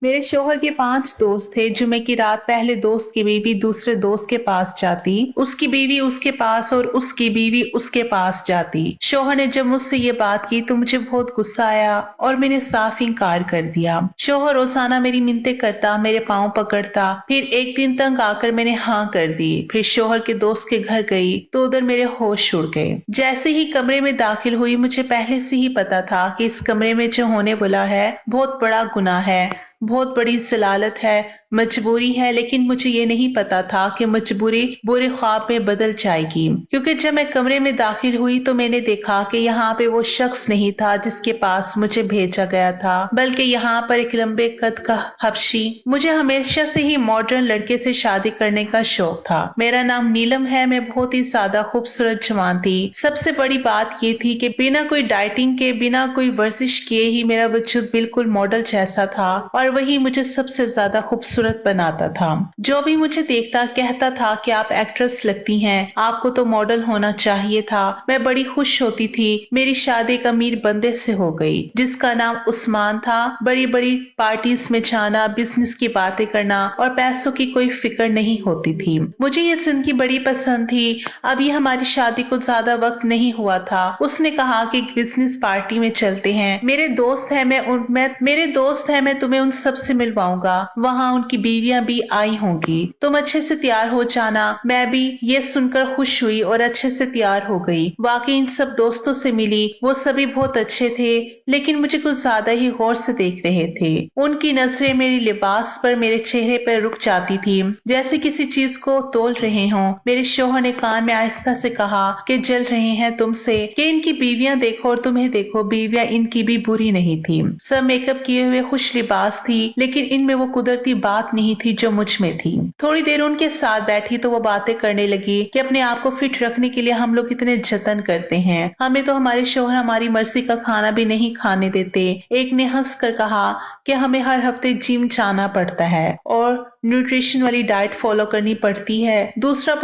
मेरे शौहर के 5 दोस्त थे। जुमे की रात पहले दोस्त की बीवी दूसरे दोस्त के पास जाती, उसकी बीवी उसके पास और उसकी बीवी उसके पास जाती। शौहर ने जब मुझसे ये बात की तो मुझे बहुत गुस्सा आया और मैंने साफ इनकार कर दिया। शौहर रोजाना मेरी मिन्नतें करता, मेरे पाँव पकड़ता, फिर एक दिन तंग आकर मैंने हाँ कर दी। फिर शौहर के दोस्त के घर गई तो उधर मेरे होश उड़ गए। जैसे ही कमरे में दाखिल हुई मुझे पहले से ही पता था कि इस कमरे में जो होने वाला है बहुत बड़ा गुनाह है, बहुत बड़ी जलालत है, मजबूरी है। लेकिन मुझे ये नहीं पता था कि मजबूरी बुरे ख्वाब में बदल जाएगी, क्योंकि जब मैं कमरे में दाखिल हुई तो मैंने देखा कि यहाँ पे वो शख्स नहीं था जिसके पास मुझे भेजा गया था, बल्कि यहाँ पर एक लंबे कद का हबशी। मुझे हमेशा से ही मॉडर्न लड़के से शादी करने का शौक था। मेरा नाम नीलम है, मैं बहुत ही ज्यादा खूबसूरत जवान थी। सबसे बड़ी बात ये थी कि बिना कोई डाइटिंग के, बिना कोई वर्जिश किए ही मेरा वजूद बिल्कुल मॉडल जैसा था और वही मुझे सबसे ज्यादा खूबसूरत बनाता था। जो भी मुझे देखता कहता था कि आप एक्ट्रेस लगती हैं, आपको तो मॉडल होना चाहिए था। मैं बड़ी खुश होती थी। मेरी शादी एक अमीर बंदे से हो गई जिसका नाम उस्मान था। बड़ी बड़ी पार्टीज में जाना, बिजनेस की बातें करना और पैसों की कोई फिक्र नहीं होती थी। मुझे ये जिंदगी बड़ी पसंद थी। अभी हमारी शादी को ज्यादा वक्त नहीं हुआ था। उसने कहा कि बिजनेस पार्टी में चलते हैं, मेरे दोस्त हैं, मैं तुम्हें उन सब से मिलवाऊंगा, वहाँ उनकी बीवियां भी आई होंगी, तुम अच्छे से तैयार हो जाना। मैं भी ये सुनकर खुश हुई और अच्छे से तैयार हो गई। वाकई इन सब दोस्तों से मिली, वो सभी बहुत अच्छे थे, लेकिन मुझे कुछ ज्यादा ही गौर से देख रहे थे। उनकी नजरें मेरे लिबास पर, मेरे चेहरे पर रुक जाती थी, जैसे किसी चीज को तोल रहे हों। मेरे शौहर ने कान में आहिस्ता से कहा कि जल रहे हैं तुमसे, कि इनकी बीवियां देखो और तुम्हें देखो, बीवियां इनकी भी बुरी नहीं थी, सब मेकअप किए हुए खुश लिबास थी, लेकिन इनमें वो कुदरती बात नहीं थी जो मुझ में थी। थोड़ी देर उनके साथ बैठी तो वो बातें करने लगी कि अपने आप को फिट रखने के लिए हम लोग कितने जतन करते हैं, हमें तो हमारे शौहर हमारी मर्जी का खाना भी नहीं खाने देते। एक ने हंस कर कहा कि हमें हर हफ्ते जिम जाना पड़ता है और न्यूट्रिशन वाली डाइट फॉलो करनी पड़ती है। दूसरा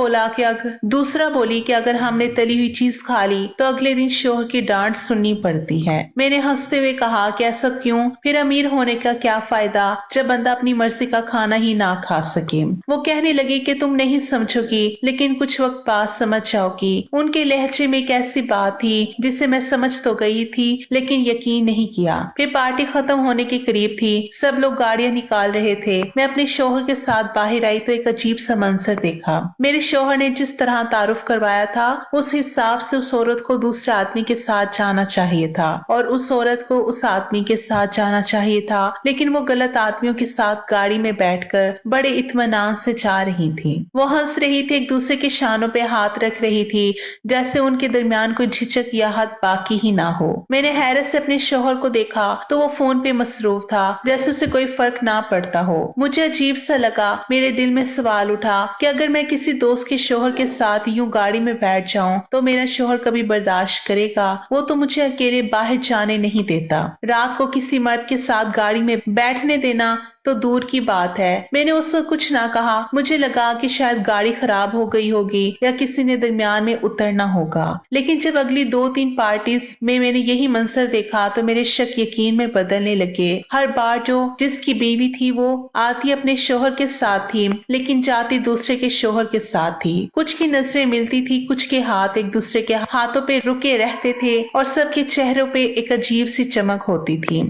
बोली कि अगर हमने तली हुई चीज खा ली तो अगले दिन शौहर की डांट सुननी पड़ती है। मैंने हंसते हुए कहा कि ऐसा क्यों, फिर अमीर होने का क्या फायदा जब बंदा अपनी मर्जी का खाना ही ना खा सके। वो कहने लगी कि तुम नहीं समझोगी, लेकिन कुछ वक्त बाद समझ जाओगी। उनके लहजे में एक ऐसी बात थी जिसे मैं समझ तो गई थी लेकिन यकीन नहीं किया। फिर पार्टी खत्म होने के करीब थी, सब लोग गाड़ियां निकाल रहे थे। मैं अपने शौहर के साथ बाहर आई तो एक अजीब सा मंजर देखा। मेरे शौहर ने जिस तरह तारुफ करवाया था उस हिसाब से उस औरत को दूसरे आदमी के साथ जाना चाहिए था और उस औरत को उस आदमी के साथ जाना चाहिए था, लेकिन वो गलत आदमियों के साथ गाड़ी में बैठकर बड़े इत्मीनान से जा रही थी। वो हंस रही थी, एक दूसरे के शानों पे हाथ रख रही थी, जैसे उनके दरमियान कोई झिझक या हद बाकी ही ना हो। मैंने हैरत से अपने शौहर को देखा तो वो फोन पे मसरूफ था, जैसे उसे कोई फर्क ना पड़ता हो। मुझे अजीब सा लगा। मेरे दिल में सवाल उठा कि अगर मैं किसी दोस्त के शौहर के साथ यूं गाड़ी में बैठ जाऊं तो मेरा शौहर कभी बर्दाश्त करेगा? वो तो मुझे अकेले बाहर जाने नहीं देता। रात को किसी मर्द के साथ गाड़ी में बैठने देना तो दूर की बात है। मैंने उस वक्त कुछ ना कहा। मुझे लगा कि शायद गाड़ी खराब हो गई होगी या किसी ने दरमियान में उतरना होगा। लेकिन जब अगली 2-3 पार्टीज में मैंने यही मंजर देखा तो मेरे शक यकीन में बदलने लगे। हर बार जो जिसकी बीवी थी वो आती अपने शौहर के साथ थी, लेकिन जाती दूसरे के शौहर के साथ थी। कुछ की नजरें मिलती थी, कुछ के हाथ एक दूसरे के हाथों पे रुके रहते थे और सबके चेहरों पे एक अजीब सी चमक होती थी,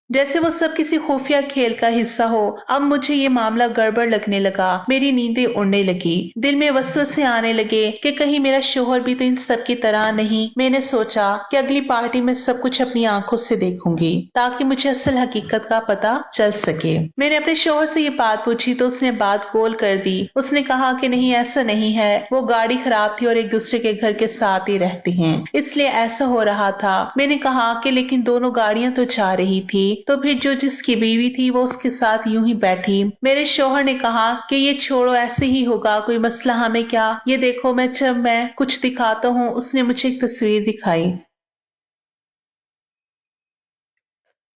जैसे वो सब किसी खुफिया खेल का हिस्सा हो। अब मुझे ये मामला गड़बड़ लगने लगा। मेरी नींदें उड़ने लगी, दिल में वसवसे आने लगे कि कहीं मेरा शौहर भी तो इन सब की तरह नहीं। मैंने सोचा कि अगली पार्टी में सब कुछ अपनी आंखों से देखूंगी ताकि मुझे असल हकीकत का पता चल सके। मैंने अपने शौहर से ये बात पूछी तो उसने बात गोल कर दी। उसने कहा कि नहीं, ऐसा नहीं है, वो गाड़ी खराब थी और एक दूसरे के घर के साथ ही रहते हैं, इसलिए ऐसा हो रहा था। मैंने कहा कि लेकिन दोनों गाड़ियां तो जा रही थी, तो फिर जो जिसकी बीवी थी वो उसके साथ यूं ही बैठी। मेरे शौहर ने कहा कि ये छोड़ो, ऐसे ही होगा, कोई मसला हमें क्या। ये देखो, मैं कुछ दिखाता हूँ। उसने मुझे एक तस्वीर दिखाई।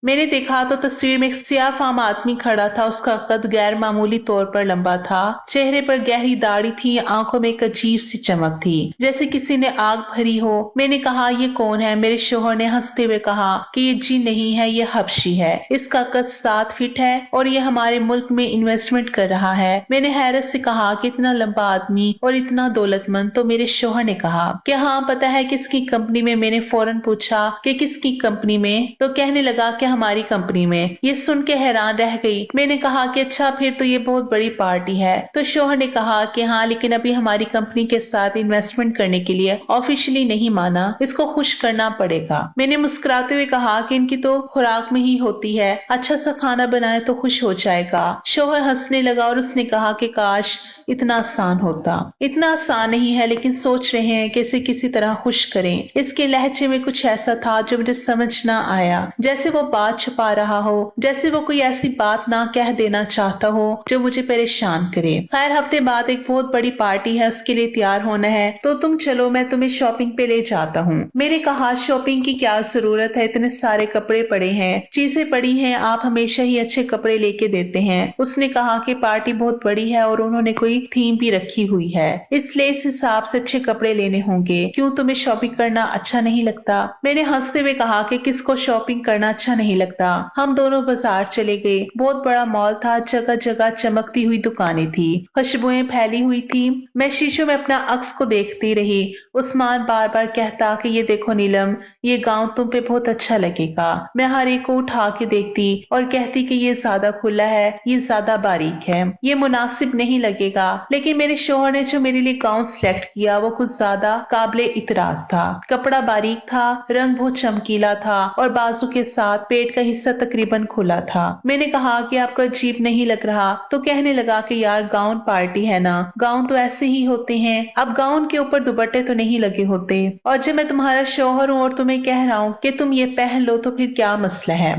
मैंने देखा तो तस्वीर में एक सियाह-फाम आदमी खड़ा था। उसका कद गैर मामूली तौर पर लंबा था। चेहरे पर गहरी दाढ़ी थी, आंखों में एक अजीब सी चमक थी, जैसे किसी ने आग भरी हो। मैंने कहा, ये कौन है? मेरे शोहर ने हंसते हुए कहा कि ये जिन नहीं है, ये हबशी है। इसका कद 7 फीट है और ये हमारे मुल्क में इन्वेस्टमेंट कर रहा है। मैंने हैरत से कहा कि इतना लंबा आदमी और इतना दौलतमंद? तो मेरे शोहर ने कहा कि हाँ, पता है किसकी कंपनी में? मैंने फौरन पूछा कि किसकी कंपनी में? तो कहने लगा कि हमारी कंपनी में। ये सुन के हैरान रह गई। मैंने कहा कि अच्छा, फिर तो ये बहुत बड़ी पार्टी है। तो शोहर ने कहा कि हाँ, लेकिन अभी हमारी कंपनी के साथ इन्वेस्टमेंट करने के लिए ऑफिशियली नहीं माना, इसको खुश करना पड़ेगा। मैंने मुस्कुराते हुए कहा कि इनकी तो खुराक में ही होती है, अच्छा सा खाना बनाए तो खुश हो जाएगा। शोहर हंसने लगा और उसने कहा कि काश इतना आसान होता। इतना आसान नहीं है, लेकिन सोच रहे हैं कि इसे किसी तरह खुश करें। इसके लहजे में कुछ ऐसा था जो मुझे समझ ना आया, जैसे वो बात छुपा रहा हो, जैसे वो कोई ऐसी बात ना कह देना चाहता हो जो मुझे परेशान करे। खैर, हफ्ते बाद एक बहुत बड़ी पार्टी है, उसके लिए तैयार होना है, तो तुम चलो, मैं तुम्हें शॉपिंग पे ले जाता हूँ। मैंने कहा, शॉपिंग की क्या जरूरत है, इतने सारे कपड़े पड़े हैं, चीजें पड़ी हैं, आप हमेशा ही अच्छे कपड़े लेके देते हैं। उसने कहा कि पार्टी बहुत बड़ी है और उन्होंने कोई थीम भी रखी हुई है, इसलिए इस हिसाब से अच्छे कपड़े लेने होंगे। क्यों, तुम्हें शॉपिंग करना अच्छा नहीं लगता? मैंने हंसते हुए कहा कि किसको शॉपिंग करना अच्छा नहीं लगता। हम दोनों बाजार चले गए। बहुत बड़ा मॉल था, जगह जगह चमकती हुई दुकानें थी, खुशबुएं फैली हुई थी। मैं शीशों में अपना अक्स को देखती रही। उस्मान बार बार कहता कि ये देखो नीलम, ये गाउन तुम पे बहुत अच्छा लगेगा। मैं हर एक को उठा के देखती और कहती कि ये ज्यादा खुला है, ये ज्यादा बारीक है, ये मुनासिब नहीं लगेगा। लेकिन मेरे शोहर ने जो मेरे लिए गाउन सिलेक्ट किया वो कुछ ज्यादा काबिले इतराज था। कपड़ा बारीक था, रंग बहुत चमकीला था और बाजू के साथ पेट का हिस्सा तकरीबन खुला था। मैंने कहा कि आपको अजीब नहीं लग रहा? तो कहने लगा कि यार, गाउन पार्टी है ना, गाउन तो ऐसे ही होते हैं। अब गाउन के ऊपर दुपट्टे तो नहीं लगे होते, और जब मैं तुम्हारा शोहर हूँ और तुम्हें कह रहा हूँ कि तुम ये पहन लो, तो फिर क्या मसला है?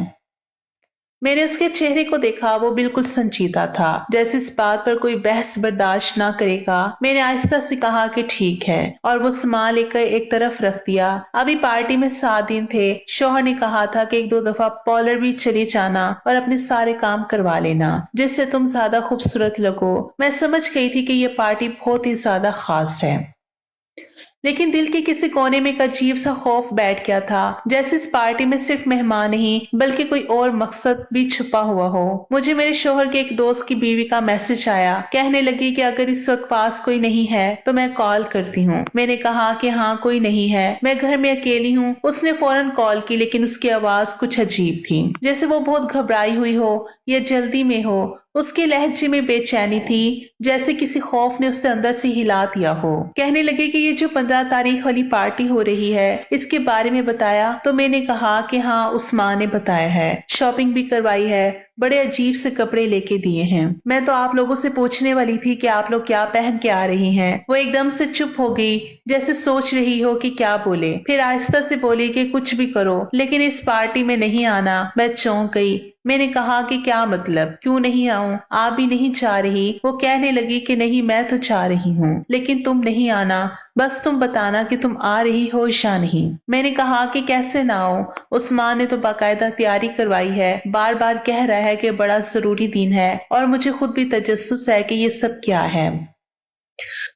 मैंने उसके चेहरे को देखा, वो बिल्कुल संजीदा था, जैसे इस बात पर कोई बहस बर्दाश्त ना करेगा। मैंने आहिस्ता से कहा कि ठीक है, और वो सामान लेकर एक तरफ रख दिया। अभी पार्टी में 7 दिन थे। शोहर ने कहा था कि 1-2 दफा पार्लर भी चले जाना और अपने सारे काम करवा लेना, जिससे तुम ज्यादा खूबसूरत लगो। मैं समझ गई थी कि ये पार्टी बहुत ही ज्यादा खास है, लेकिन दिल के किसी कोने में एक अजीब सा खौफ बैठ गया था, जैसे इस पार्टी में सिर्फ मेहमान नहीं बल्कि कोई और मकसद भी छुपा हुआ हो। मुझे मेरे शोहर के एक दोस्त की बीवी का मैसेज आया। कहने लगी कि अगर इस वक्त पास कोई नहीं है तो मैं कॉल करती हूँ। मैंने कहा कि हाँ, कोई नहीं है, मैं घर में अकेली हूँ। उसने फौरन कॉल की, लेकिन उसकी आवाज कुछ अजीब थी, जैसे वो बहुत घबराई हुई हो या जल्दी में हो। उसके लहजे में बेचैनी थी, जैसे किसी खौफ ने उसे अंदर से हिला दिया हो। कहने लगे कि ये जो 15 तारीख वाली पार्टी हो रही है, इसके बारे में बताया? तो मैंने कहा कि हाँ, उस्मान ने बताया है, शॉपिंग भी करवाई है, बड़े अजीब से कपड़े लेके दिए हैं। मैं तो आप लोगों से पूछने वाली थी कि आप लोग क्या पहन के आ रही हैं। वो एकदम से चुप हो गई, जैसे सोच रही हो कि क्या बोले। फिर आहिस्ता से बोली कि कुछ भी करो, लेकिन इस पार्टी में नहीं आना। मैं चौंक गई। मैंने कहा कि क्या मतलब, क्यों नहीं आऊं? आप भी नहीं चाह रही? वो कहने लगी कि नहीं, मैं तो चाह रही हूँ, लेकिन तुम नहीं आना। बस तुम बताना कि तुम आ रही हो या नहीं। मैंने कहा कि कैसे ना आऊं, उस्मान ने तो बाकायदा तैयारी करवाई है, बार बार कह रहा है कि बड़ा जरूरी दिन है, और मुझे खुद भी तजस्सुस है कि ये सब क्या है।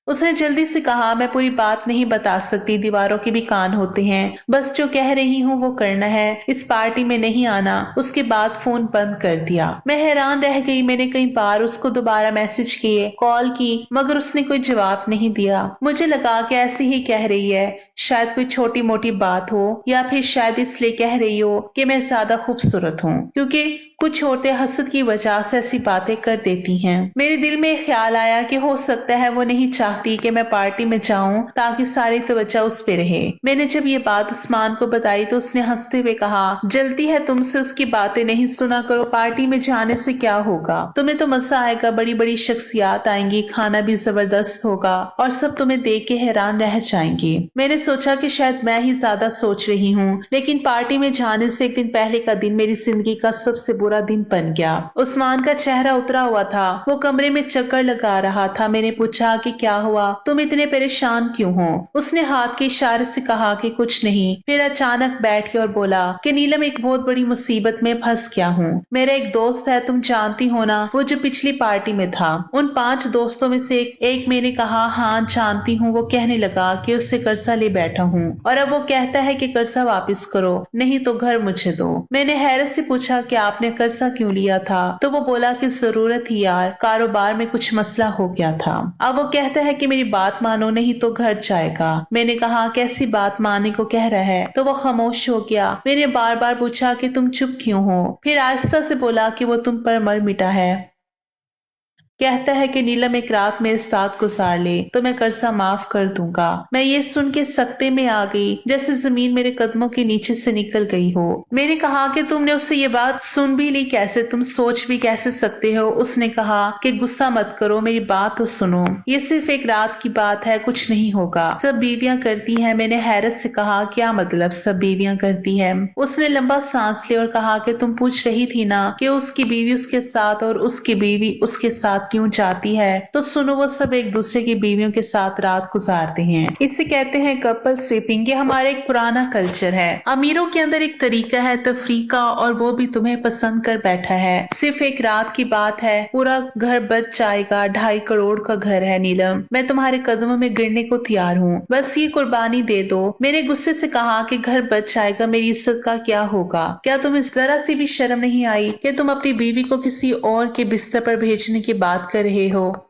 उसने जल्दी से कहा, मैं पूरी बात नहीं बता सकती, दीवारों के भी कान होते हैं, बस जो कह रही हूँ वो करना है, इस पार्टी में नहीं आना। उसके बाद फोन बंद कर दिया। मैं हैरान रह गई। मैंने कई बार उसको दोबारा मैसेज किए, कॉल की, मगर उसने कोई जवाब नहीं दिया। मुझे लगा कि ऐसी ही कह रही है, शायद कोई छोटी मोटी बात हो, या फिर शायद इसलिए कह रही हो कि मैं ज्यादा खूबसूरत हूँ, क्योंकि कुछ औरतें हसद की वजह से ऐसी बातें कर देती हैं। मेरे दिल में ख्याल आया कि हो सकता है वो नहीं चाहती कि मैं पार्टी में जाऊं ताकि सारी तवज्जो उस पे रहे। मैंने जब ये बात उस्मान को बताई तो उसने हंसते हुए कहा, जल्दी है तुमसे, उसकी बातें नहीं सुना करो, पार्टी में जाने से क्या होगा, तुम्हें तो मजा आएगा, बड़ी बड़ी शख्सियात आएंगी, खाना भी जबरदस्त होगा और सब तुम्हें देख के हैरान रह जाएंगे। मैंने सोचा कि शायद मैं ही ज्यादा सोच रही हूँ, लेकिन पार्टी में जाने से एक दिन पहले का दिन मेरी जिंदगी का सबसे बुरा दिन बन गया। उस्मान का चेहरा उतरा हुआ था, वो कमरे में चक्कर लगा रहा था। मैंने पूछा कि क्या हुआ, तुम इतने परेशान क्यों हो? उसने हाथ के इशारे से कहा कि कुछ नहीं, फिर अचानक बैठ के और बोला कि नीलम एक बहुत बड़ी मुसीबत में फंस गया हूँ। मेरा एक दोस्त है, तुम जानती हो ना, वो जो पिछली पार्टी में था। उन 5 दोस्तों में से एक मैंने कहा हाँ जानती हूँ, वो कहने लगा कि उससे कर्जा ले बैठा हूँ और अब वो कहता है कि कर्जा वापस करो, नहीं तो घर मुझे दो। मैंने हैरत से पूछा कि आपने कर्जा क्यों लिया था? तो वो बोला कि जरूरत थी यार, कारोबार में कुछ मसला हो गया था। अब वो कहता है कि मेरी बात मानो नहीं तो घर जाएगा। मैंने कहा कैसी बात मानने को कह रहा है? तो वो खामोश हो गया। मैंने बार बार पूछा कि तुम चुप क्यों हो? फिर आहिस्ता से बोला कि वो तुम पर मर मिटा है, कहता है कि नीलम एक रात मेरे साथ गुजार ले तो मैं कर्जा माफ कर दूंगा। मैं ये सुन के सकते में आ गई, जैसे जमीन मेरे कदमों के नीचे से निकल गई हो। मैंने कहा कि तुमने उससे ये बात सुन भी ली कैसे? तुम सोच भी कैसे सकते हो? उसने कहा कि गुस्सा मत करो, मेरी बात तो सुनो, ये सिर्फ एक रात की बात है, कुछ नहीं होगा, सब बीवियां करती हैं। मैंने हैरत से कहा क्या मतलब सब बीवियां करती है? उसने लंबा सांस लिया और कहा कि तुम पूछ रही थी ना कि उसकी बीवी उसके साथ और उसकी बीवी उसके साथ क्यों जाती है, तो सुनो, वो सब एक दूसरे की बीवियों के साथ रात गुजारते हैं। इसे कहते हैं कपल स्लीपिंग। ये हमारा एक पुराना कल्चर है। अमीरों के अंदर एक तरीका है तफरीक का और वो भी तुम्हें पसंद कर बैठा है। सिर्फ एक रात की बात है, पूरा घर बच जाएगा। 2.5 करोड़ का घर है नीलम, मैं तुम्हारे कदमों में गिरने को तैयार हूँ, बस ये कुर्बानी दे दो। मैंने गुस्से से कहा कि घर बच जाएगा, मेरी इज्जत का क्या होगा? क्या तुम्हें जरा सी भी शर्म नहीं आई कि तुम अपनी बीवी को किसी और के बिस्तर पर भेजने की बात कर रहे हो?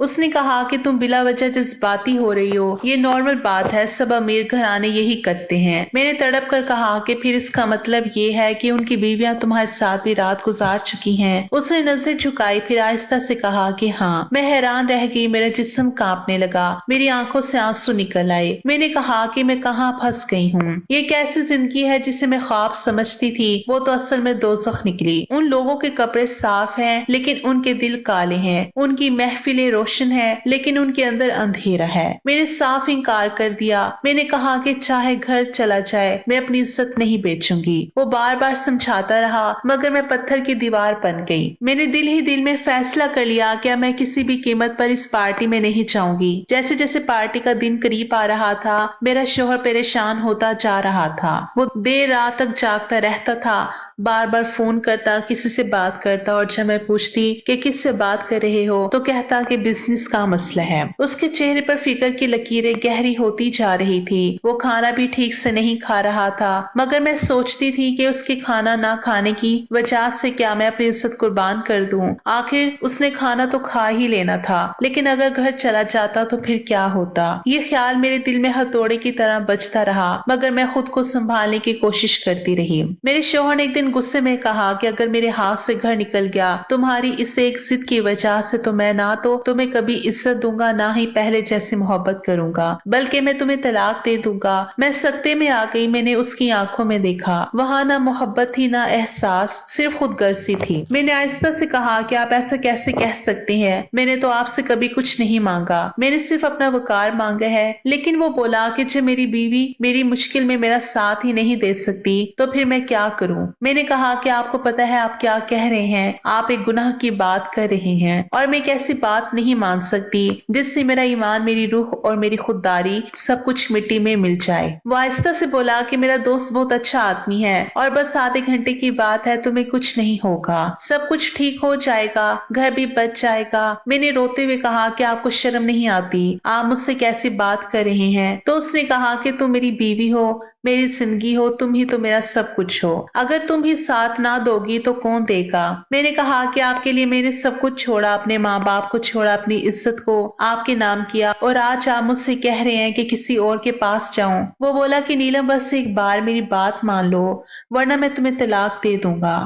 उसने कहा कि तुम बिला वजह जज्बाती हो रही हो, ये नॉर्मल बात है, सब अमीर घराने यही करते हैं। मैंने तड़प कर कहा कि फिर इसका मतलब ये है कि उनकी बीवियां तुम्हारे साथ भी रात गुजार चुकी हैं? उसने नजर झुकाई, फिर आहिस्ता से कहा कि हाँ। मैं हैरान रह गई, मेरा जिस्म कांपने लगा, मेरी आंखों से आंसू निकल आए। मैंने कहा कि मैं कहाँ फंस गई हूँ? ये कैसी जिंदगी है जिसे मैं ख्वाब समझती थी, वो तो असल में दोज़ख निकली। उन लोगों के कपड़े साफ हैं लेकिन उनके दिल काले हैं, उनकी महफिलें रोशन है लेकिन उनके अंदर अंधेरा है। मैंने साफ इनकार कर दिया। मैंने कहा कि चाहे घर चला जाए मैं अपनी इज्जत नहीं बेचूंगी। वो बार बार समझाता रहा मगर मैं पत्थर की दीवार बन गई। मैंने दिल ही दिल में फैसला कर लिया कि मैं किसी भी कीमत पर इस पार्टी में नहीं जाऊंगी। जैसे जैसे पार्टी का दिन करीब आ रहा था मेरा शौहर परेशान होता जा रहा था। वो देर रात तक जागता रहता था, बार बार फोन करता, किसी से बात करता और जब मैं पूछती कि किससे बात कर रहे हो तो कहता कि बिजनेस का मसला है। उसके चेहरे पर फिक्र की लकीरें गहरी होती जा रही थी। वो खाना भी ठीक से नहीं खा रहा था मगर मैं सोचती थी कि उसके खाना ना खाने की वजह से क्या मैं अपनी इज्जत कुर्बान कर दूं? आखिर उसने खाना तो खा ही लेना था, लेकिन अगर घर चला जाता तो फिर क्या होता? ये ख्याल मेरे दिल में हथौड़े की तरह बजता रहा मगर मैं खुद को संभालने की कोशिश करती रही। मेरे शौहर ने एक दिन गुस्से में कहा कि अगर मेरे हाथ से घर निकल गया तुम्हारी इस एक जिद की वजह से तो मैं ना तो तुम्हें कभी इज्जत दूंगा ना ही पहले जैसी मोहब्बत करूंगा, बल्कि मैं तुम्हें तलाक दे दूंगा। मैं सकते में आ गई। मैंने उसकी आंखों में देखा, वहां ना मोहब्बत थी ना एहसास, सिर्फ खुदगर्जी थी। मैंने आहिस्ता से कहा कि आप ऐसा कैसे कह सकते हैं? मैंने तो आपसे कभी कुछ नहीं मांगा, मैंने सिर्फ अपना वकार मांगा है। लेकिन वो बोला कि जब मेरी बीवी मेरी मुश्किल में मेरा साथ ही नहीं दे सकती तो फिर मैं क्या करूं? मैंने कहा कि आपको पता है आप क्या कह रहे हैं? आप एक गुनाह की बात कर रहे हैं और मैं एक ऐसी बात नहीं मान सकती जिससे मेरा ईमान, मेरी रूह और मेरी खुददारी सब कुछ मिट्टी में मिल जाए। वो आहिस्ता से बोला कि मेरा दोस्त बहुत अच्छा आदमी है और बस आधे घंटे की बात है, तुम्हें कुछ नहीं होगा, सब कुछ ठीक हो जाएगा, घर भी बच जाएगा। मैंने रोते हुए कहा कि आपको शर्म नहीं आती, आप मुझसे कैसी बात कर रहे हैं? तो उसने कहा कि तुम मेरी बीवी हो, मेरी जिंदगी हो, तुम ही तो मेरा सब कुछ हो, अगर तुम ही साथ ना दोगी तो कौन देगा? मैंने कहा कि आपके लिए मैंने सब कुछ छोड़ा, अपने माँ बाप को छोड़ा, अपनी इज्जत को आपके नाम किया और आज आप मुझसे कह रहे हैं कि किसी और के पास जाऊं। वो बोला कि नीलम बस एक बार मेरी बात मान लो वरना मैं तुम्हें तलाक दे दूंगा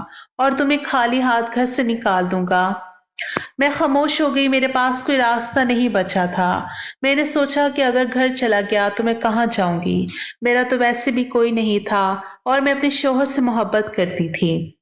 और तुम्हें खाली हाथ घर से निकाल दूंगा। मैं खामोश हो गई, मेरे पास कोई रास्ता नहीं बचा था। मैंने सोचा कि अगर घर चला गया तो मैं कहाँ जाऊंगी? मेरा तो वैसे भी कोई नहीं था और मैं अपने शौहर से मोहब्बत करती थी।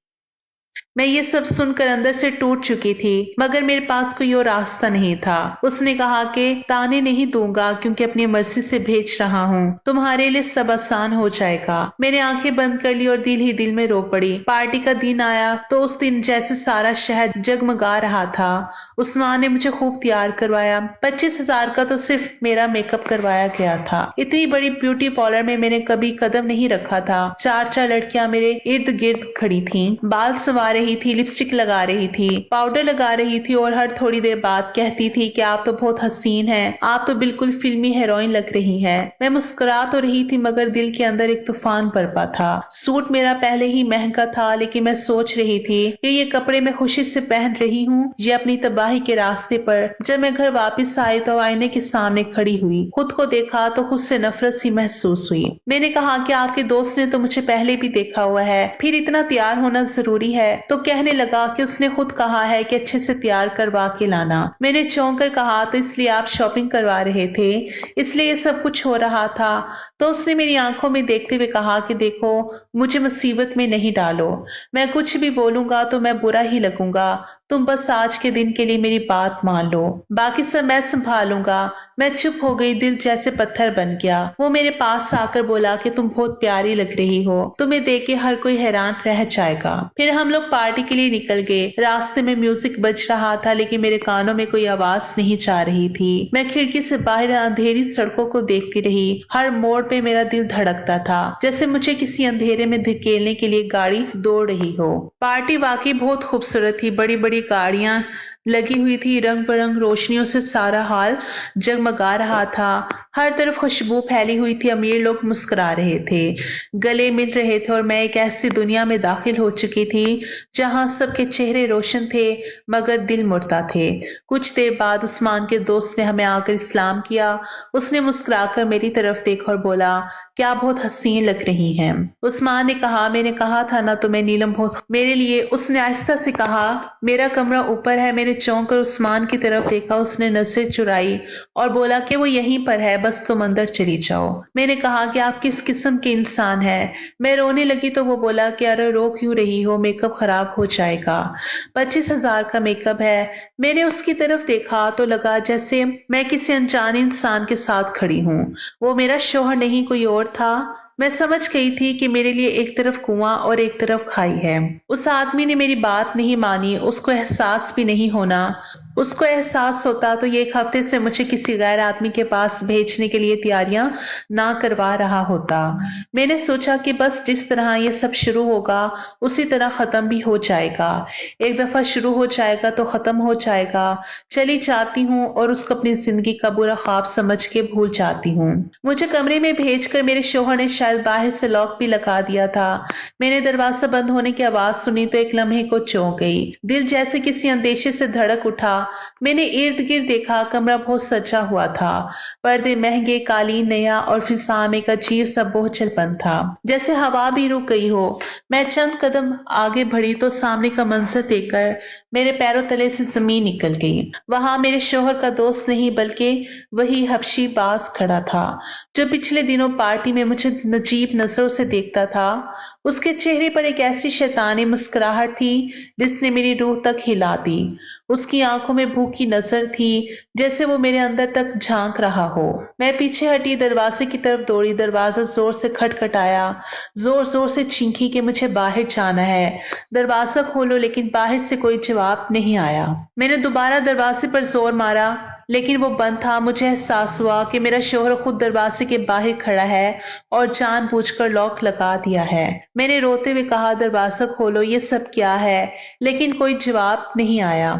मैं ये सब सुनकर अंदर से टूट चुकी थी, मगर मेरे पास कोई और रास्ता नहीं था। उसने कहा कि ताने नहीं दूंगा क्योंकि अपनी मर्जी से भेज रहा हूँ, तुम्हारे लिए सब आसान हो जाएगा। मैंने आंखें बंद कर ली और दिल ही दिल में रो पड़ी। पार्टी का दिन आया तो उस दिन जैसे सारा शहर जगमगा रहा था। उस्मान ने मुझे खूब तैयार करवाया। 25,000 का तो सिर्फ मेरा मेकअप करवाया गया था। इतनी बड़ी ब्यूटी पार्लर में मैंने कभी कदम नहीं रखा था। 4 लड़कियां मेरे इर्द गिर्द खड़ी थीं, बाल संवार रही थी, लिपस्टिक लगा रही थी, पाउडर लगा रही थी और हर थोड़ी देर बाद कहती थी कि आप तो बहुत हसीन हैं, आप तो बिल्कुल फिल्मी हीरोइन लग रही हैं। मैं मुस्कुरा तो रही थी मगर दिल के अंदर एक तूफान बरपा था। सूट मेरा पहले ही महंगा था, लेकिन मैं सोच रही थी कि ये कपड़े मैं खुशी से पहन रही हूँ या अपनी तबाही के रास्ते पर। जब मैं घर वापस आई तो आईने के सामने खड़ी हुई, खुद को देखा तो खुद से नफरत सी महसूस हुई। मैंने कहा कि आपके दोस्त ने तो मुझे पहले भी देखा हुआ है, फिर इतना तैयार होना जरूरी है? तो कहने लगा कि उसने खुद कहा है कि अच्छे से तैयार करवा के लाना। मैंने चौंक कर कहा, तो इसलिए आप शॉपिंग करवा रहे थे, इसलिए ये सब कुछ हो रहा था? तो उसने मेरी आंखों में देखते हुए कहा कि देखो, मुझे मुसीबत में नहीं डालो, मैं कुछ भी बोलूंगा तो मैं बुरा ही लगूंगा। तुम बस आज के दिन के लिए मेरी बात मान लो, बाकी सब मैं संभालूंगा। मैं चुप हो गई, दिल जैसे पत्थर बन गया। वो मेरे पास आकर बोला कि तुम बहुत प्यारी लग रही हो, तुम्हें देख के हर कोई हैरान रह जाएगा। फिर हम लोग पार्टी के लिए निकल गए। रास्ते में म्यूजिक बज रहा था, लेकिन मेरे कानों में कोई आवाज नहीं जा रही थी। मैं खिड़की से बाहर अंधेरी सड़कों को देखती रही। हर मोड़ पे मेरा दिल धड़कता था, जैसे मुझे किसी अंधेरे में धकेलने के लिए गाड़ी दौड़ रही हो। पार्टी वाकई बहुत खूबसूरत थी। बड़ी बड़ी गाड़ियां लगी हुई थी, रंग बिरंग रोशनियों से सारा हाल जगमगा रहा था। हर तरफ खुशबू फैली हुई थी। अमीर लोग मुस्कुरा रहे थे, गले मिल रहे थे और मैं एक ऐसी दुनिया में दाखिल हो चुकी थी जहां सबके चेहरे रोशन थे मगर दिल मुर्दा थे। कुछ देर बाद उस्मान के दोस्त ने हमें आकर सलाम किया। उसने मुस्कुराकर मेरी तरफ देखा और बोला, क्या बहुत हसीन लग रही हैं। उस्मान ने कहा, मैंने कहा था ना तुम्हें नीलम बहुत मेरे लिए। उसने आहिस्ता से कहा, मेरा कमरा ऊपर है। मैंने चौंक कर उस्मान की तरफ देखा। उसने नजर चुराई और बोला कि वो यहीं पर है, बस तुम अंदर चली जाओ। मैंने कहा कि आप किस किस्म के इंसान हैं। मैं रोने लगी तो वो बोला कि अरे रो क्यों रही हो, मेकअप खराब हो जाएगा। 25,000 का मेकअप है। मैंने उसकी तरफ देखा तो लगा जैसे मैं किसी अनजाने इंसान के साथ खड़ी हूँ। वो मेरा शौहर नहीं, कोई और था। मैं समझ गई थी कि मेरे लिए एक तरफ कुआं और एक तरफ खाई है। उस आदमी ने मेरी बात नहीं मानी। उसको एहसास भी नहीं होना। उसको एहसास होता तो ये एक हफ्ते से मुझे किसी गैर आदमी के पास भेजने के लिए तैयारियां ना करवा रहा होता। मैंने सोचा कि बस जिस तरह ये सब शुरू होगा उसी तरह खत्म भी हो जाएगा। एक दफा शुरू हो जाएगा तो खत्म हो जाएगा। चली जाती हूँ और उसको अपनी जिंदगी का बुरा ख्वाब समझ के भूल जाती हूँ। मुझे कमरे में भेजकर मेरे शौहर ने शायद बाहर से लॉक भी लगा दिया था। मैंने दरवाजा बंद होने की आवाज सुनी तो एक लम्हे को चौंक गई। दिल जैसे किसी अंदेशे से धड़क उठा। मैंने इर्द गिर्द देखा। कमरा बहुत सजा हुआ था। पर्दे महंगे, कालीन नया और फिजा में एक अजीब सा बोझलपन था, जैसे हवा भी रुक गई हो। मैं चंद कदम आगे बढ़ी तो सामने का मंजर देखकर मेरे पैरों तले से जमीन निकल गई। वहां मेरे शौहर का दोस्त नहीं बल्कि वही हबशी बाज खड़ा था जो पिछले दिनों पार्टी में मुझे नजीब नजरों से देखता था। उसके चेहरे पर एक ऐसी शैतानी मुस्कुराहट थी जिसने मेरी रूह तक हिला दी। उसकी आंखों में भूखी नजर थी, जैसे वो मेरे अंदर तक झांक रहा हो। मैं पीछे हटी, दरवाजे की तरफ दौड़ी। दरवाजा जोर से खटखटाया। जोर जोर से चीखी कि मुझे बाहर जाना है, दरवाजा खोलो। लेकिन बाहर से कोई जवाब नहीं आया। मैंने दोबारा दरवाजे पर जोर मारा, लेकिन वो बंद था। मुझे एहसास हुआ कि मेरा शौहर खुद दरवाजे के बाहर खड़ा है और जानबूझकर लॉक लगा दिया है। मैंने रोते हुए कहा, दरवाजा खोलो, ये सब क्या है? लेकिन कोई जवाब नहीं आया।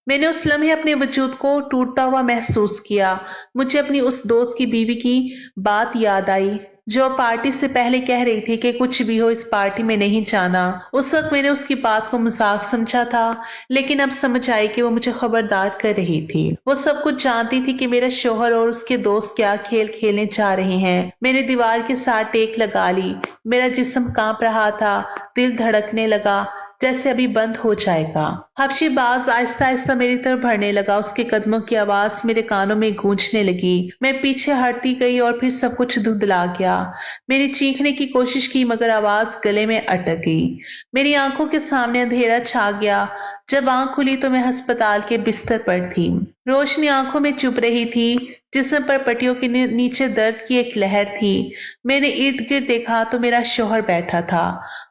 मैंने उस लम्हे अपने वजूद को टूटता हुआ महसूस किया। मुझे अपनी उस दोस्त की बीवी की बात याद आई जो पार्टी से पहले कह रही थी कि कुछ भी हो, इस पार्टी में नहीं जाना। उस वक्त मैंने उसकी बात को मजाक समझा था, लेकिन अब समझ आई कि वो मुझे खबरदार कर रही थी। वो सब कुछ जानती थी कि मेरा शौहर और उसके दोस्त क्या खेल खेलने जा रहे हैं। मैंने दीवार के साथ टेक लगा ली। मेरा जिस्म कांप रहा था, दिल धड़कने लगा। जैसे अभी बंद हो जाएगा। हबशी बाज आहिस्ता आहिस्ता मेरी तरफ बढ़ने लगा। उसके कदमों की आवाज मेरे कानों में गूंजने लगी। मैं पीछे हटती गई और फिर सब कुछ धुंधला गया। मैंने चीखने की कोशिश की मगर आवाज गले में अटक गई। मेरी आंखों के सामने अंधेरा छा गया। जब आंख खुली तो मैं अस्पताल के बिस्तर पर थी। रोशनी आंखों में चुभ रही थी। जिस्म पर पट्टियों के नीचे दर्द की एक लहर थी। मैंने इर्द गिर्द देखा तो मेरा शौहर बैठा था।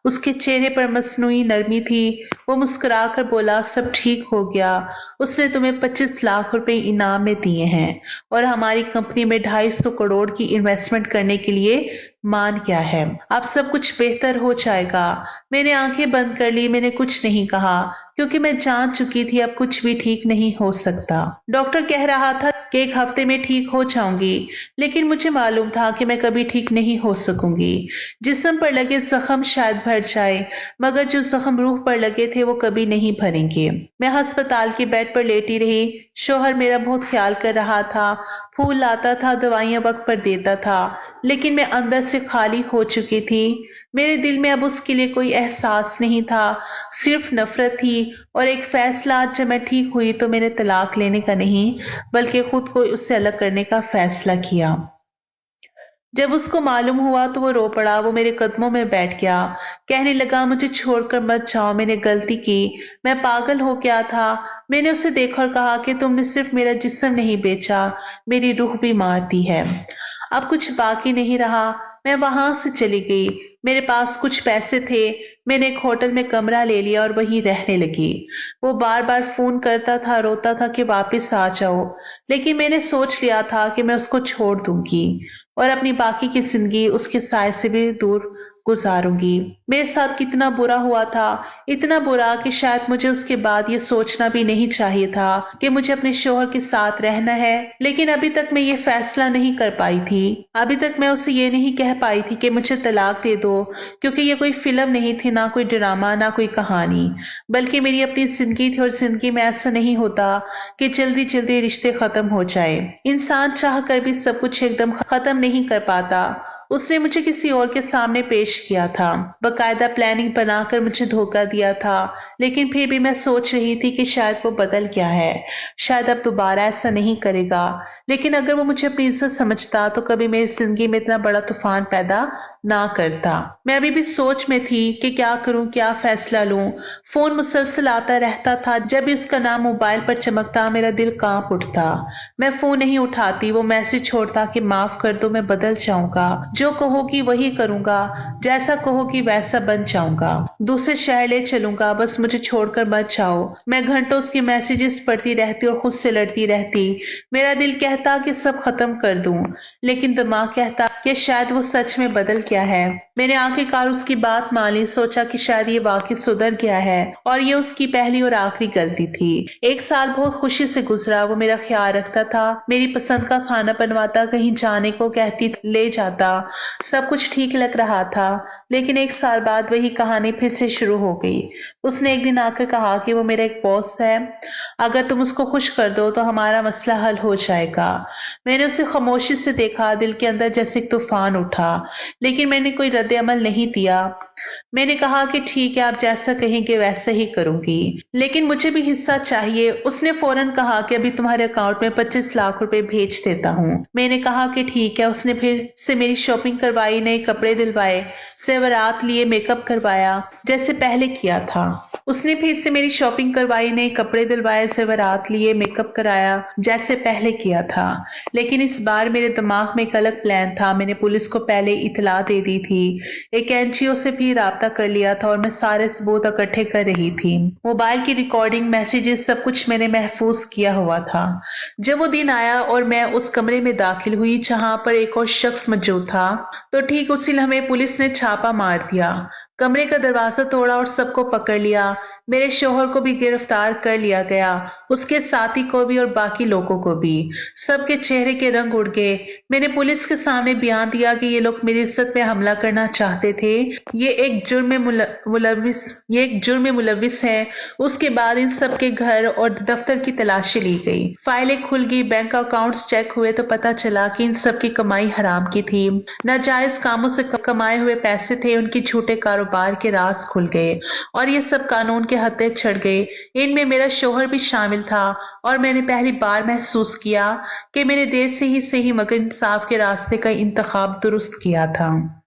उसके चेहरे पर मसनूई नरमी थी। वो मुस्कुराकर बोला, सब ठीक हो गया। उसने तुम्हें 25 लाख रुपए इनाम में दिए हैं और हमारी कंपनी में 250 करोड़ की इन्वेस्टमेंट करने के लिए मान गया है। अब सब कुछ बेहतर हो जाएगा। मैंने आंखें बंद कर ली। मैंने कुछ नहीं कहा क्योंकि मैं जान चुकी थी अब कुछ भी ठीक नहीं हो सकता। डॉक्टर कह रहा था कि 1 हफ्ते में ठीक हो जाऊंगी, लेकिन मुझे मालूम था कि मैं कभी ठीक नहीं हो सकूंगी। जिस्म पर लगे जख्म शायद भर जाए, मगर जो जख्म रूह पर लगे थे वो कभी नहीं भरेंगे। मैं अस्पताल के बेड पर लेटी रही। शौहर मेरा बहुत ख्याल कर रहा था। फूल लाता था, दवाइयां वक्त पर देता था, लेकिन मैं अंदर से खाली हो चुकी थी। मेरे दिल में अब उसके लिए कोई एहसास नहीं था, सिर्फ नफरत थी। और एक फैसला, जब मैं ठीक हुई तो मैंने तलाक लेने का नहीं बल्कि खुद को उससे अलग करने का फैसला किया। जब उसको मालूम हुआ तो वो रो पड़ा। वो मेरे कदमों में बैठ गया। कहने लगा, मुझे छोड़कर मत जाओ, मैंने गलती की, मैं पागल हो गया था। मैंने उसे देखा और कहा कि तुमने सिर्फ मेरा जिस्म नहीं बेचा, मेरी रूह भी मार दी है। अब कुछ बाकी नहीं रहा। मैं वहां से चली गई। मेरे पास कुछ पैसे थे। मैंने एक होटल में कमरा ले लिया और वहीं रहने लगी। वो बार बार फोन करता था, रोता था कि वापस आ जाओ, लेकिन मैंने सोच लिया था कि मैं उसको छोड़ दूंगी और अपनी बाकी की जिंदगी उसके साय से भी दूर गुजारूंगी। मेरे साथ कितना बुरा हुआ था, इतना बुरा कि शायद मुझे उसके बाद ये सोचना भी नहीं चाहिए था कि मुझे अपने शौहर के साथ रहना है। लेकिन अभी तक मैं ये फैसला नहीं कर पाई थी। अभी तक मैं उसे ये नहीं कह पाई थी कि मुझे तलाक दे दो, क्योंकि ये कोई फिल्म नहीं थी, ना कोई ड्रामा, ना कोई कहानी, बल्कि मेरी अपनी जिंदगी थी। और जिंदगी में ऐसा नहीं होता कि जल्दी जल्दी रिश्ते खत्म हो जाए। इंसान चाह कर भी सब कुछ एकदम खत्म नहीं कर पाता। उसने मुझे किसी और के सामने पेश किया था, बकायदा प्लानिंग बनाकर मुझे धोखा दिया था। लेकिन फिर भी मैं सोच रही थी कि शायद वो बदल गया है, शायद अब दोबारा ऐसा नहीं करेगा। लेकिन अगर वो मुझे अपनी इज्जत समझता तो कभी मेरी जिंदगी में इतना बड़ा तूफान पैदा ना करता। मैं अभी भी सोच में थी कि क्या करूं, क्या फैसला लूं। फोन मुसलसल आता रहता था। जब भी उसका नाम मोबाइल पर चमकता मेरा दिल कांप उठता। मैं फोन नहीं उठाती। वो मैसेज छोड़ता कि माफ कर दो, मैं बदल जाऊंगा, जो कहोगी वही करूंगा, जैसा कहोगी वैसा बन जाऊंगा, दूसरे शहर ले चलूंगा, बस मुझे छोड़कर मत जाओ। मैं घंटों उसकी मैसेजेस पढ़ती रहती और खुद से लड़ती रहती। मेरा दिल कहता कि सब खत्म कर दूं, लेकिन दिमाग कहता कि शायद वो सच में बदल गया है। मैंने आखिरकार उसकी बात मान ली। सोचा कि शायद ये वाकई सुधर गया है और ये उसकी पहली और आखिरी गलती थी। 1 साल बहुत खुशी से गुजरा। वो मेरा ख्याल रखता था, मेरी पसंद का खाना बनवाता, कहीं जाने को कहती ले जाता, सब कुछ ठीक लग रहा था। लेकिन 1 साल बाद वही कहानी फिर से शुरू हो गई। उसने एक दिन आकर कहा कि वो मेरा एक बॉस है, अगर तुम उसको खुश कर दो तो हमारा मसला हल हो जाएगा। मैंने उसे खामोशी से देखा। दिल के अंदर जैसे एक तूफान उठा, लेकिन मैंने कोई रद्द अमल नहीं दिया। मैंने कहा कि ठीक है, आप जैसा कहेंगे वैसा ही करूंगी, लेकिन मुझे भी हिस्सा चाहिए। उसने फौरन कहा कि अभी तुम्हारे अकाउंट में 25 लाख रुपए भेज देता हूँ। मैंने कहा कि ठीक है। उसने फिर से मेरी शॉपिंग करवाई, नए कपड़े दिलवाए, सेवरात लिए, मेकअप करवाया जैसे पहले किया था। उसने फिर से मेरी शॉपिंग करवाई, नए कपड़े दिलवाए, सेवरात लिए, मेकअप कराया जैसे पहले किया था। लेकिन इस बार मेरे दिमाग में एक अलग प्लान था। मैंने पुलिस को पहले इतला दे दी थी, एक एनजीओ से भी राब्ता कर लिया था और मैं सारे सबूत इकट्ठे कर रही थी। मोबाइल की रिकॉर्डिंग, मैसेजेस, सब कुछ मैंने महफूज किया हुआ था। जब वो दिन आया और मैं उस कमरे में दाखिल हुई जहां पर एक और शख्स मौजूद था, तो ठीक उसी लम्हे पुलिस ने छापा मार दिया, कमरे का दरवाजा तोड़ा और सबको पकड़ लिया। मेरे शोहर को भी गिरफ्तार कर लिया गया, उसके साथी को भी और बाकी लोगों को भी। सबके चेहरे के रंग उड़ गए। मैंने पुलिस के सामने बयान दिया कि ये लोग मेरी इज्जत पे हमला करना चाहते थे। ये एक जुर्म में मुलविस है। उसके बाद इन सब के घर और दफ्तर की तलाशी ली गई, फाइलें खुल गई, बैंक अकाउंट्स चेक हुए तो पता चला कि इन सब की कमाई हराम की थी। नाजायज कामों से कमाए हुए पैसे थे, उनके झूठे कारोबार के राज खुल गए और ये सब कानून के हत्थे चढ़ गए। इनमें मेरा शोहर भी शामिल था और मैंने पहली बार महसूस किया कि मैंने देर से ही सही मगर इंसाफ के रास्ते का इंतखाब दुरुस्त किया था।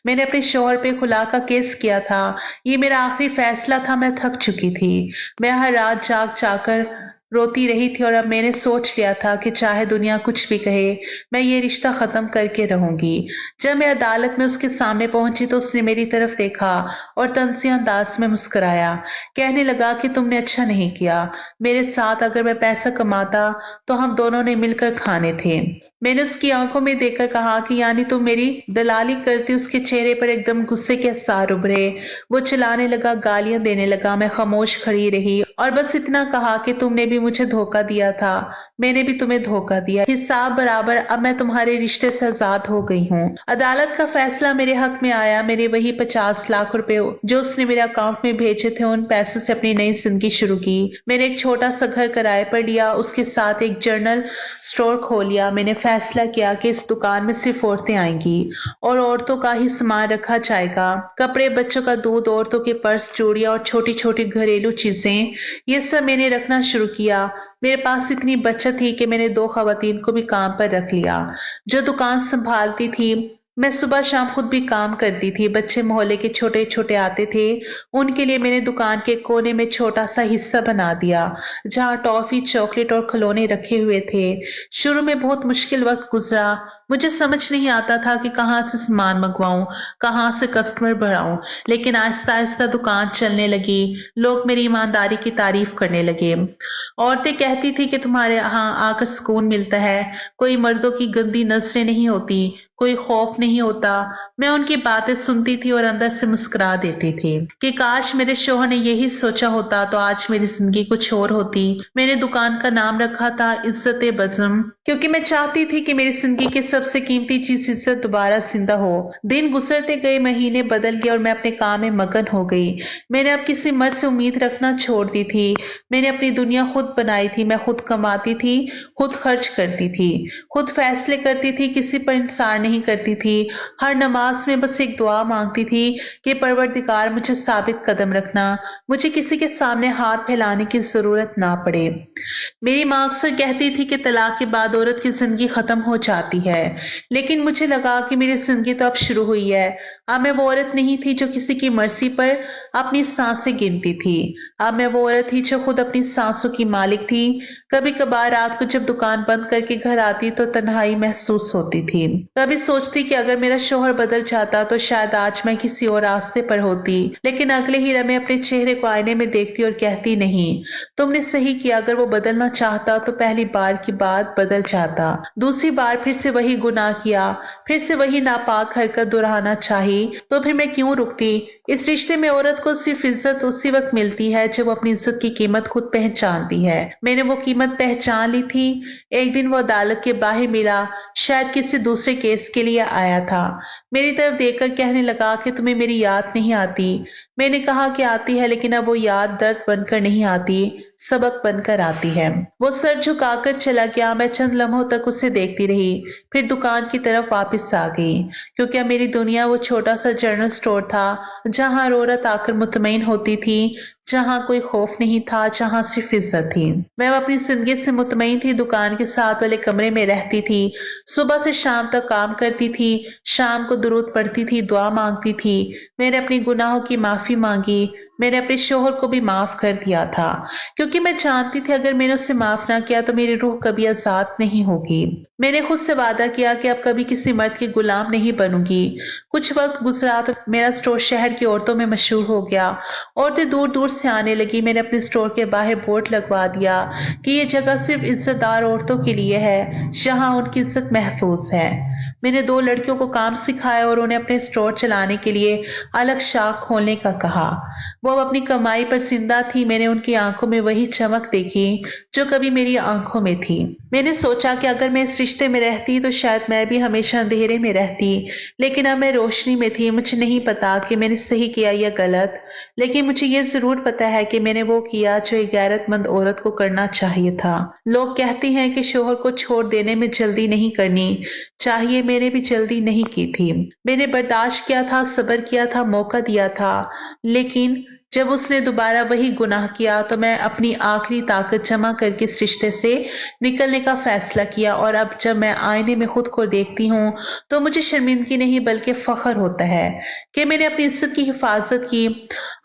मैंने अपने शोहर पे खुला का केस किया था। ये मेरा आखिरी फैसला था। मैं थक चुकी थी। मैं हर रात जाग जाकर रोती रही थी और अब मैंने सोच लिया था कि चाहे दुनिया कुछ भी कहे, मैं ये रिश्ता खत्म करके रहूंगी। जब मैं अदालत में उसके सामने पहुंची तो उसने मेरी तरफ देखा और तंज़ी अंदाज में मुस्कुराया। कहने लगा कि तुमने अच्छा नहीं किया मेरे साथ। अगर मैं पैसा कमाता तो हम दोनों ने मिलकर खाने थे। मैंने उसकी आंखों में देखकर कहा कि यानी तुम मेरी दलाली करती। उसके चेहरे पर एकदम गुस्से के आसार उभरे। वो चिल्लाने लगा, गालियां देने लगा। मैं खामोश खड़ी रही और बस इतना कहा कि तुमने भी मुझे धोखा दिया था, मैंने भी तुम्हें धोखा दिया, हिसाब बराबर। अब मैं तुम्हारे रिश्ते से आजाद हो गई हूँ। अदालत का फैसला मेरे हक में आया। मेरे वही 50 लाख रुपए जो उसने मेरे अकाउंट में भेजे थे, उन पैसों से अपनी नई जिंदगी शुरू की। मैंने एक छोटा सा घर किराए पर लिया, उसके साथ एक जनरल स्टोर खोल लिया। मैंने फैसला किया कि इस दुकान में सिर्फ औरतें आएंगी और औरतों का ही सामान रखा जाएगा। कपड़े, बच्चों का दूध, औरतों के पर्स, चूड़ियां और छोटी छोटी घरेलू चीजें, ये सब मैंने रखना शुरू किया। मेरे पास इतनी बचत थी कि मैंने 2 खवातीन को भी काम पर रख लिया जो दुकान संभालती थी। मैं सुबह शाम खुद भी काम करती थी। बच्चे मोहल्ले के छोटे छोटे आते थे, उनके लिए मैंने दुकान के कोने में छोटा सा हिस्सा बना दिया जहाँ टॉफी, चॉकलेट और खिलौने रखे हुए थे। शुरू में बहुत मुश्किल वक्त गुजरा। मुझे समझ नहीं आता था कि कहाँ से सामान मंगवाऊं, कहाँ से कस्टमर बढ़ाऊं, लेकिन आहिस्ता आहिस्ता दुकान चलने लगी। लोग मेरी ईमानदारी की तारीफ करने लगे। औरतें कहती थी कि तुम्हारे यहाँ आकर सुकून मिलता है, कोई मर्दों की गंदी नजरें नहीं होती, कोई खौफ नहीं होता। मैं उनकी बातें सुनती थी और अंदर से मुस्कुरा देती थी कि काश मेरे शोहर ने यही सोचा होता तो आज मेरी जिंदगी कुछ और होती। मैंने दुकान का नाम रखा था इज्जत-ए बज़म, क्योंकि मैं चाहती थी कि मेरी जिंदगी की सबसे कीमती चीज इज्जत दोबारा जिंदा हो। दिन गुजरते गए, महीने बदल गए और मैं अपने काम में मगन हो गई। मैंने अब किसी मर्द से उम्मीद रखना छोड़ दी थी। मैंने अपनी दुनिया खुद बनाई थी। मैं खुद कमाती थी, खुद खर्च करती थी, खुद फैसले करती थी, किसी पर इंतजार नहीं करती थी। हर नमाज में बस एक दुआ मांगती थी कि परवरदिगार मुझे साबित कदम रखना, मुझे किसी के सामने हाथ फैलाने की जरूरत ना पड़े। मेरी माँ अक्सर कहती थी कि तलाक के बाद औरत की जिंदगी खत्म हो जाती है, लेकिन मुझे लगा कि मेरी जिंदगी तो अब शुरू हुई है। अब मैं वो औरत नहीं थी जो किसी की मर्जी पर अपनी सांसें गिनती थी। अब मैं वो औरत थी जो खुद अपनी सांसों की मालिक थी। कभी कभार रात को जब दुकान बंद करके घर आती तो तन्हाई महसूस होती थी। कभी सोचती कि अगर मेरा शोहर बदल जाता तो शायद आज मैं किसी और रास्ते पर होती, लेकिन अगले ही लम्हे अपने चेहरे को आईने में देखती और कहती, नहीं, तुमने सही किया। अगर वो बदलना चाहता तो पहली बार की बात बदल जाता। दूसरी बार फिर से वही गुनाह किया, फिर से वही नापाक हरकत दोहराना चाहिए तो फिर मैं क्यों रुकती। इस रिश्ते में औरत को सिर्फ इज्जत उसी वक्त मिलती है जब वो अपनी इज्जत की कीमत खुद पहचानती है। मैंने वो कीमत पहचान ली थी। एक दिन वो अदालत के बाहर मिला, शायद किसी दूसरे केस के लिए आया था। मेरी तरफ देखकर कहने लगा कि तुम्हें मेरी याद नहीं आती। मैंने कहा कि आती है, लेकिन अब वो याद दर्द बनकर नहीं आती, सबक बनकर आती है। वो सर झुकाकर चला गया। मैं चंद लम्हों तक उसे देखती रही, फिर दुकान की तरफ वापस आ गई, क्योंकि अब मेरी दुनिया वो छोटा सा जनरल स्टोर था जहां हर औरत आकर मुतमईन होती थी, जहां कोई खौफ नहीं था, जहां सिर्फ इज्जत थी। मैं अपनी जिंदगी से मुतमईन थी। दुकान के साथ वाले कमरे में रहती थी, सुबह से शाम तक काम करती थी, शाम को दुरूद पढ़ती थी, दुआ मांगती थी। मैंने अपनी गुनाहों की माफी मांगी। मैंने अपने शोहर को भी माफ कर दिया था, क्योंकि मैं जानती थी अगर मैंने उसे माफ ना किया तो मेरी रूह कभी आजाद नहीं होगी। मैंने खुद से वादा किया कि अब कभी किसी मर्द की गुलाम नहीं बनूंगी। कुछ वक्त गुजरा तो मेरा स्टोर शहर की औरतों में मशहूर हो गया। औरतें दूर दूर से आने लगी। मैंने अपने स्टोर के बाहर बोर्ड लगवा दिया कि ये जगह सिर्फ इज्जतदार औरतों के लिए है, जहां उनकी इज्जत महफूज है। मैंने 2 लड़कियों को काम सिखाया और उन्हें अपने स्टोर चलाने के लिए अलग शाख खोलने का कहा। वो अब अपनी कमाई पर जिंदा थी। मैंने उनकी आंखों में वही चमक देखी जो कभी मेरी आंखों में थी। मैंने सोचा कि अगर मैं इस रिश्ते में रहती तो शायद मैं भी हमेशा अंधेरे में रहती, लेकिन अब मैं रोशनी में थी। मुझे नहीं पता कि मैंने सही किया या गलत, लेकिन मुझे ये जरूर पता है कि मैंने वो किया जो एक गैरतमंद औरत को करना चाहिए था। लोग कहते हैं कि शोहर को छोड़ देने में जल्दी नहीं करनी चाहिए। मैंने भी जल्दी नहीं की थी। मैंने बर्दाश्त किया था, सब्र किया था, मौका दिया था, लेकिन जब उसने दोबारा वही गुनाह किया तो मैं अपनी आखिरी ताकत जमा करके इस रिश्ते से निकलने का फैसला किया। और अब जब मैं आईने में खुद को देखती हूँ तो मुझे शर्मिंदगी नहीं बल्कि फख्र होता है कि मैंने अपनी इज्जत की हिफाजत की।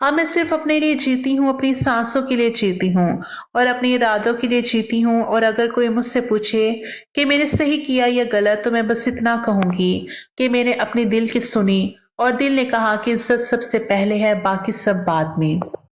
अब मैं सिर्फ अपने लिए जीती हूँ, अपनी सांसों के लिए जीती हूँ और अपने इरादों के लिए जीती हूँ। और अगर कोई मुझसे पूछे कि मैंने सही किया या गलत, तो मैं बस इतना कहूंगी कि मैंने अपने दिल की सुनी और दिल ने कहा कि इज्जत सबसे पहले है, बाकी सब बाद में।